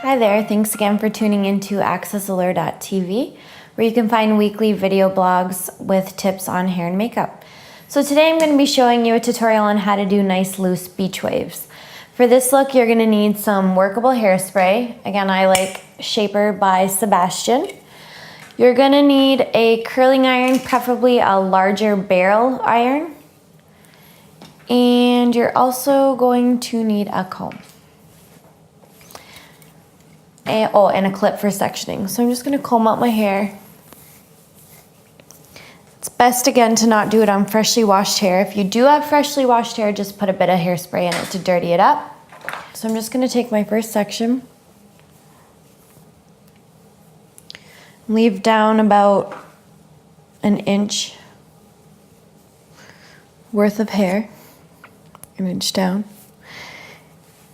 Hi there, thanks again for tuning into accessalure.tv, where you can find weekly video blogs with tips on hair and makeup. So today I'm going to be showing you a tutorial on how to do nice loose beach waves. For this look, you're going to need some workable hairspray. Again, I like Shaper by Sebastian. You're going to need a curling iron, preferably a larger barrel iron. And you're also going to need a comb. And a clip for sectioning. So I'm just going to comb out my hair. It's best again to not do it on freshly washed hair. If you do have freshly washed hair, just put a bit of hairspray in it to dirty it up. So I'm just going to take my first section, leave down about an inch worth of hair, an inch down,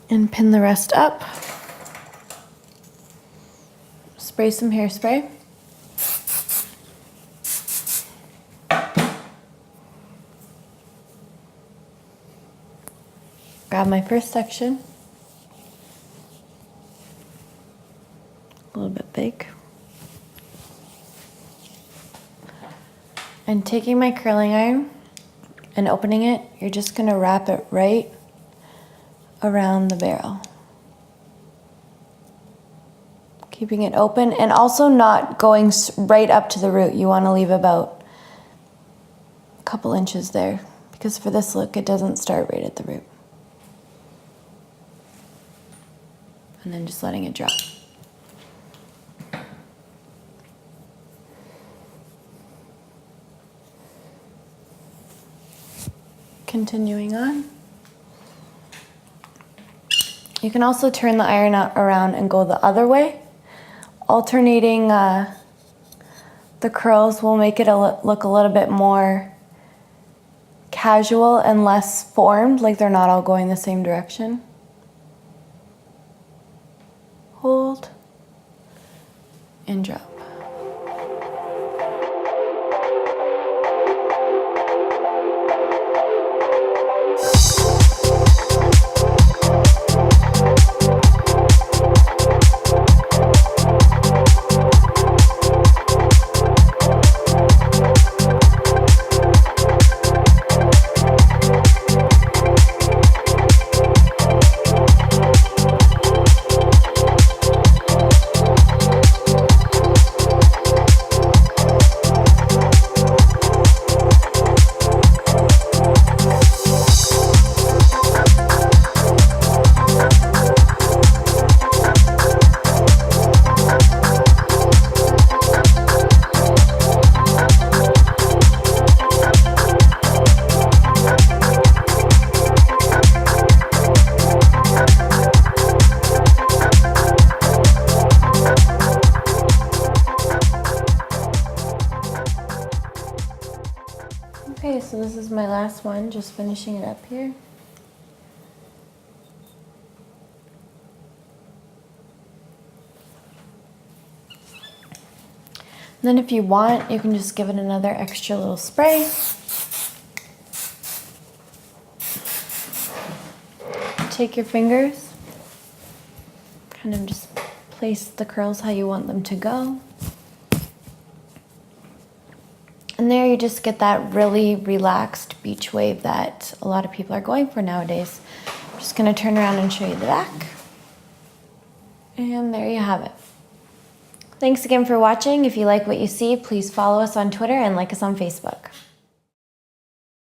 and pin the rest up. Spray some hairspray. Grab my first section. A little bit big. And taking my curling iron and opening it, you're just going to wrap it right around the barrel. Keeping it open and also not going right up to the root. You want to leave about a couple inches there because for this look it doesn't start right at the root. And then just letting it drop. Continuing on. You can also turn the iron around and go the other way. Alternating the curls will make it look a little bit more casual and less formed, like they're not all going the same direction. Hold and drop. Okay, so this is my last one, just finishing it up here. And then if you want, you can just give it another extra little spray. Take your fingers, kind of just place the curls how you want them to go. And there you just get that really relaxed beach wave that a lot of people are going for nowadays. I'm just going to turn around and show you the back. And there you have it. Thanks again for watching. If you like what you see, please follow us on Twitter and like us on Facebook.